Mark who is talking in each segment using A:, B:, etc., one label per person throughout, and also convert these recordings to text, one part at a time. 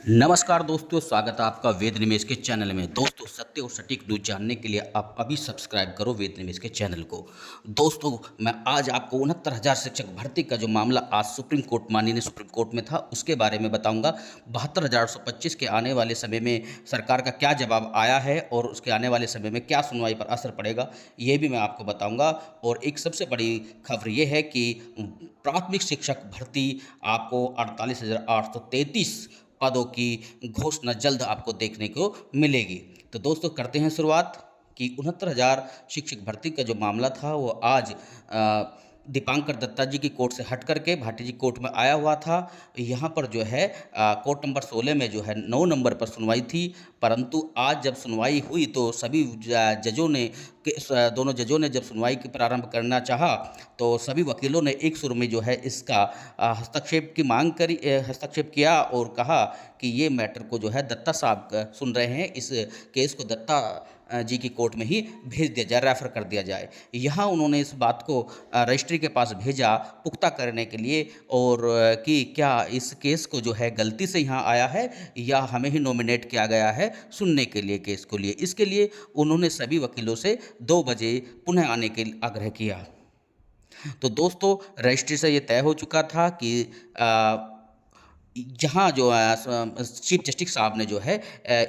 A: नमस्कार दोस्तों, स्वागत है आपका वेद निमेश के चैनल में। दोस्तों, सत्य और सटीक न्यूज जानने के लिए आप अभी सब्सक्राइब करो वेद निमेश के चैनल को। दोस्तों, मैं आज आपको 69,000 शिक्षक भर्ती का जो मामला आज माननीय सुप्रीम कोर्ट में था उसके बारे में बताऊंगा। 72,825 के आने वाले समय में सरकार का क्या जवाब आया है और उसके आने वाले समय में क्या सुनवाई पर असर पड़ेगा, ये भी मैं आपको बताऊंगा। और एक सबसे बड़ी खबर ये है कि प्राथमिक शिक्षक भर्ती आपको 48,833 पदों की घोषणा जल्द आपको देखने को मिलेगी। तो दोस्तों, करते हैं शुरुआत कि 69,000 शिक्षक भर्ती का जो मामला था वो आज दीपांकर दत्ता जी की कोर्ट से हट करके भाटी जी कोर्ट में आया हुआ था। यहाँ पर जो है कोर्ट नंबर 16 में जो है 9 नंबर पर सुनवाई थी, परंतु आज जब सुनवाई हुई तो सभी जजों ने दोनों जजों ने जब सुनवाई की प्रारंभ करना चाहा तो सभी वकीलों ने एक सुर में जो है इसका हस्तक्षेप किया और कहा कि ये मैटर को जो है दत्ता साहब सुन रहे हैं, इस केस को दत्ता जी की कोर्ट में ही भेज दिया जाए, रेफर कर दिया जाए। यहाँ उन्होंने इस बात को रजिस्ट्री के पास भेजा पुख्ता करने के लिए और कि क्या इस केस को जो है गलती से यहाँ आया है या हमें ही नॉमिनेट किया गया है सुनने के लिए केस को लिए। इसके लिए उन्होंने सभी वकीलों से 2 बजे पुनः आने के आग्रह किया। तो दोस्तों, रजिस्ट्री से ये तय हो चुका था कि जहाँ जो चीफ जस्टिस साहब ने जो है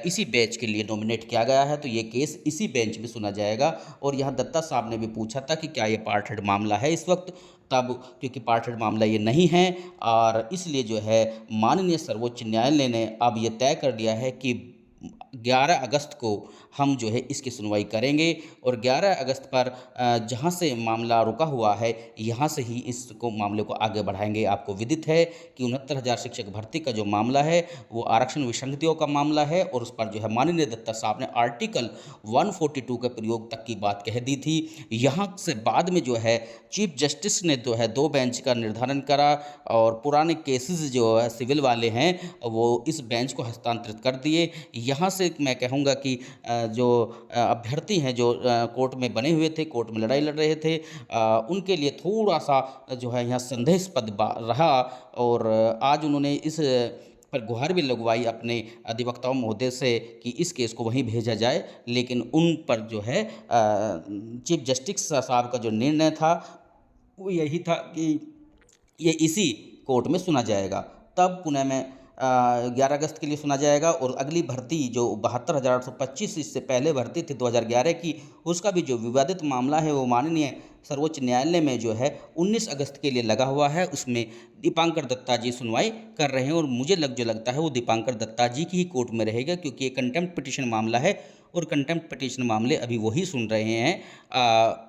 A: इसी बेंच के लिए नॉमिनेट किया गया है, तो ये केस इसी बेंच में सुना जाएगा। और यहाँ दत्ता साहब ने भी पूछा था कि क्या ये पार्ट हेड मामला है इस वक्त, तब क्योंकि पार्ट हेड मामला ये नहीं है और इसलिए जो है माननीय सर्वोच्च न्यायालय ने अब ये तय कर दिया है कि 11 अगस्त को हम जो है इसकी सुनवाई करेंगे और 11 अगस्त पर जहां से मामला रुका हुआ है यहां से ही इसको मामले को आगे बढ़ाएंगे। आपको विदित है कि 69,000 शिक्षक भर्ती का जो मामला है वो आरक्षण विसंगतियों का मामला है और उस पर जो है माननीय दत्ता साहब ने आर्टिकल 142 के प्रयोग तक की बात कह दी थी। यहाँ से बाद में जो है चीफ जस्टिस ने जो है 2 बेंच का निर्धारण करा और पुराने केसेस जो है सिविल वाले हैं वो इस बेंच को हस्तांतरित कर दिए। यहाँ से मैं कहूँगा कि जो अभ्यर्थी हैं जो कोर्ट में बने हुए थे, कोर्ट में लड़ाई लड़ रहे थे, उनके लिए थोड़ा सा जो है यहाँ संदेहास्पद रहा और आज उन्होंने इस पर गुहार भी लगवाई अपने अधिवक्ताओं महोदय से कि इस केस को वहीं भेजा जाए, लेकिन उन पर जो है चीफ जस्टिस साहब का जो निर्णय था वो यही था कि ये इसी कोर्ट में सुना जाएगा। तब पुणे में 11 अगस्त के लिए सुना जाएगा और अगली भर्ती जो 72,825 इससे पहले भर्ती थी 2011 की, उसका भी जो विवादित मामला है वो माननीय सर्वोच्च न्यायालय में जो है 19 अगस्त के लिए लगा हुआ है। उसमें दीपांकर दत्ता जी सुनवाई कर रहे हैं और मुझे जो लगता है वो दीपांकर दत्ता जी की ही कोर्ट में रहेगा, क्योंकि ये कंटेम्प्ट पिटीशन मामला है और कंटेम्प्ट पिटीशन मामले अभी वही सुन रहे हैं।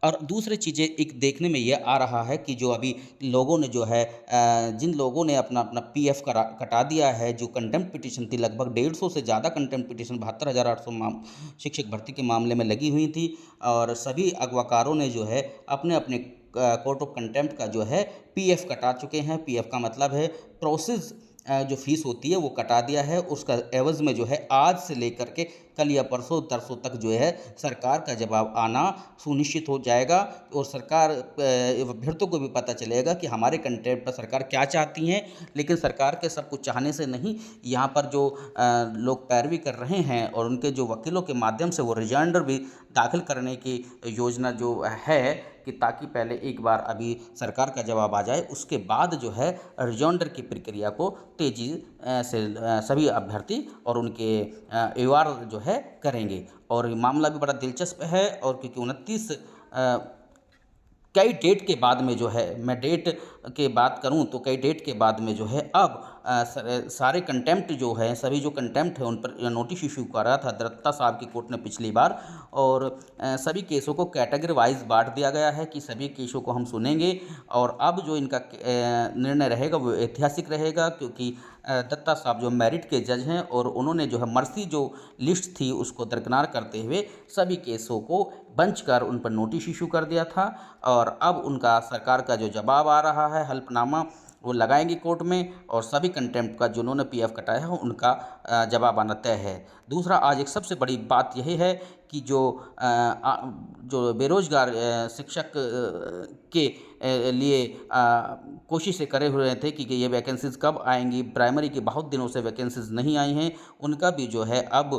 A: और दूसरी चीज़ें एक देखने में यह आ रहा है कि जो अभी लोगों ने जो है जिन लोगों ने अपना अपना पीएफ कटा दिया है, जो कंटेम्प्ट पिटीशन थी लगभग 150 से ज़्यादा कंटेम्प्ट पिटीशन 72,800 शिक्षक भर्ती के मामले में लगी हुई थी और सभी अगवाकारों ने जो है अपने अपने कोर्ट ऑफ कंटेम्प्ट का जो है पीएफ कटा चुके हैं। पीएफ का मतलब है प्रोसेस जो फीस होती है वो कटा दिया है। उसका एवज़ में जो है आज से लेकर के कल या परसों तरसों तक जो है सरकार का जवाब आना सुनिश्चित हो जाएगा और सरकार अभ्यर्थियों को भी पता चलेगा कि हमारे कंटेंट पर सरकार क्या चाहती हैं। लेकिन सरकार के सब कुछ चाहने से नहीं, यहाँ पर जो लोग पैरवी कर रहे हैं और उनके जो वकीलों के माध्यम से वो रिजाइंडर भी दाखिल करने की योजना जो है कि ताकि पहले एक बार अभी सरकार का जवाब आ जाए, उसके बाद जो है रिजाइंडर की प्रक्रिया को तेज़ी से सभी अभ्यर्थी और उनके परिवार जो है करेंगे। और ये मामला भी बड़ा दिलचस्प है और क्योंकि 29 कई डेट के बाद में जो है, मैं डेट के बात करूं तो कई डेट के बाद में जो है अब सारे कंटेम्प्ट जो है, सभी जो कंटेम्प्ट है उन पर नोटिस इशू करा था दत्ता साहब की कोर्ट ने पिछली बार और सभी केसों को कैटेगरी वाइज बांट दिया गया है कि सभी केसों को हम सुनेंगे। और अब जो इनका निर्णय रहेगा वो ऐतिहासिक रहेगा, क्योंकि दत्ता साहब जो मेरिट के जज हैं और उन्होंने जो है मर्सी जो लिस्ट थी उसको दरकिनार करते हुए सभी केसों को बंच कर उन पर नोटिस इशू कर दिया था और अब उनका सरकार का जो जवाब आ रहा है हल्फनामा वो लगाएंगे कोर्ट में और सभी कंटेम्प्ट का जिन्होंने पीएफ कटाया है उनका जवाब आना तय है। दूसरा, आज एक सबसे बड़ी बात यही है कि जो बेरोज़गार शिक्षक के लिए कोशिशें करे हुए थे कि ये वैकेंसीज़ कब आएँगी, प्राइमरी की बहुत दिनों से वैकेंसीज़ नहीं आई हैं, उनका भी जो है अब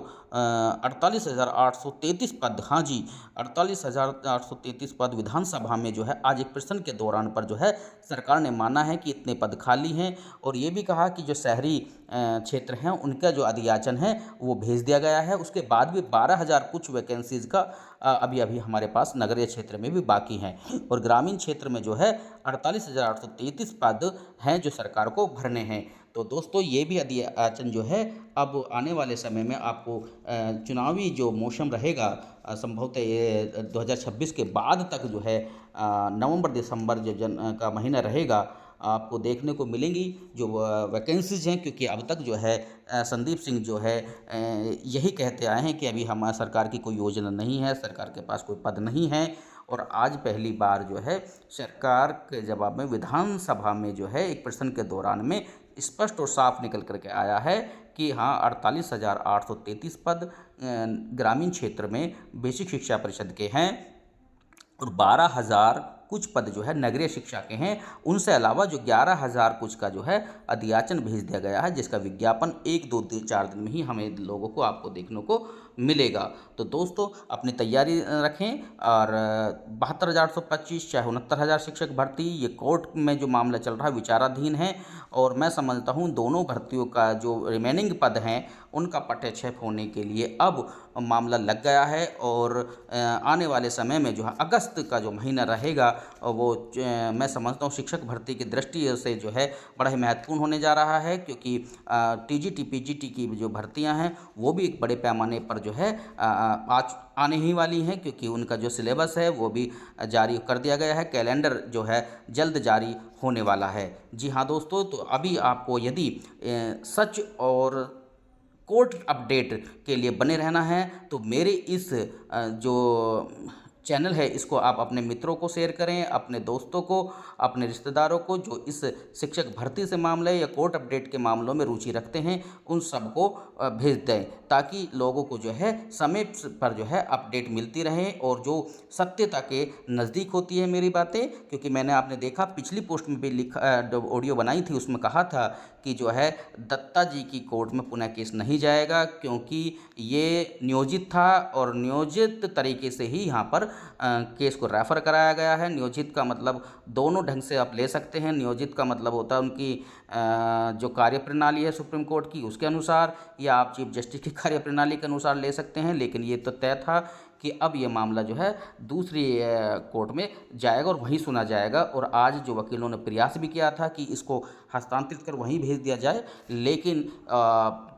A: 48,833 पद, हाँ जी, 48,833 पद विधानसभा में जो है आज एक प्रश्न के दौरान पर जो है सरकार ने माना है कि इतने पद खाली हैं, और ये भी कहा कि जो शहरी क्षेत्र हैं उनका जो अधियाचन है वो भेज दिया गया है। उसके बाद भी 12,000 कुछ वैकेंसीज़ का अभी हमारे पास नगरीय क्षेत्र में भी बाकी हैं, और ग्रामीण क्षेत्र में जो है 48,833 पद हैं जो सरकार को भरने हैं। तो दोस्तों ये भी अधियाचन जो है अब आने वाले समय में आपको चुनावी जो मौसम रहेगा, संभवतः ये 2026 के बाद तक जो है नवंबर दिसंबर जो का महीना रहेगा, आपको देखने को मिलेंगी जो वैकेंसीज़ हैं, क्योंकि अब तक जो है संदीप सिंह जो है यही कहते आए हैं कि अभी हमारी सरकार की कोई योजना नहीं है, सरकार के पास कोई पद नहीं है, और आज पहली बार जो है सरकार के जवाब में विधानसभा में जो है एक प्रश्न के दौरान में स्पष्ट और साफ निकल कर के आया है कि हाँ 48,833 पद ग्रामीण क्षेत्र में बेसिक शिक्षा परिषद के हैं, और 12,000 कुछ पद जो है नगरीय शिक्षा के हैं। उनसे अलावा जो 11,000 कुछ का जो है अधियाचन भेज दिया गया है, जिसका विज्ञापन 1-2-4 दिन में ही हमें लोगों को आपको देखने को मिलेगा। तो दोस्तों अपनी तैयारी रखें, और 72,825 चाहे 69,000 शिक्षक भर्ती, ये कोर्ट में जो मामला चल रहा है विचाराधीन है, और मैं समझता हूँ दोनों भर्तियों का जो रिमेनिंग पद हैं उनका पटक्षेप होने के लिए अब मामला लग गया है, और आने वाले समय में जो है अगस्त का जो महीना रहेगा वो मैं समझता हूँ शिक्षक भर्ती की दृष्टि से जो है बड़ा ही महत्वपूर्ण होने जा रहा है, क्योंकि टीजीटी पीजीटी की जो भर्तियां हैं वो भी एक बड़े पैमाने पर जो है आज आने ही वाली हैं, क्योंकि उनका जो सिलेबस है वो भी जारी कर दिया गया है, कैलेंडर जो है जल्द जारी होने वाला है। जी हाँ दोस्तों, तो अभी आपको यदि सच और कोर्ट अपडेट के लिए बने रहना है तो मेरे इस जो चैनल है इसको आप अपने मित्रों को शेयर करें, अपने दोस्तों को, अपने रिश्तेदारों को जो इस शिक्षक भर्ती से मामले या कोर्ट अपडेट के मामलों में रुचि रखते हैं, उन सबको भेज दें, ताकि लोगों को जो है समय पर जो है अपडेट मिलती रहे और जो सत्यता के नज़दीक होती है मेरी बातें। क्योंकि मैंने आपने देखा पिछली पोस्ट में भी लिखा, जो ऑडियो बनाई थी उसमें कहा था कि जो है दत्ता जी की कोर्ट में पुनः केस नहीं जाएगा, क्योंकि ये नियोजित था और नियोजित तरीके से ही यहाँ पर केस को रेफ़र कराया गया है। नियोजित का मतलब दोनों ढंग से आप ले सकते हैं। नियोजित का मतलब होता है उनकी जो कार्यप्रणाली है सुप्रीम कोर्ट की उसके अनुसार, या आप चीफ जस्टिस की कार्यप्रणाली के अनुसार ले सकते हैं, लेकिन ये तो तय था कि अब ये मामला जो है दूसरी कोर्ट में जाएगा और वहीं सुना जाएगा। और आज जो वकीलों ने प्रयास भी किया था कि इसको हस्तांतरित कर वहीं भेज दिया जाए, लेकिन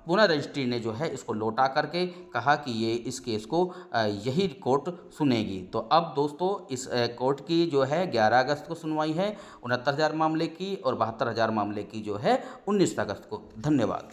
A: पुनः रजिस्ट्री ने जो है इसको लौटा करके कहा कि ये इस केस को यही कोर्ट सुनेगी। तो अब दोस्तों इस कोर्ट की जो है 11 अगस्त को सुनवाई है 69,000 मामले की, और 72,000 मामले की जो है 19 अगस्त को। धन्यवाद।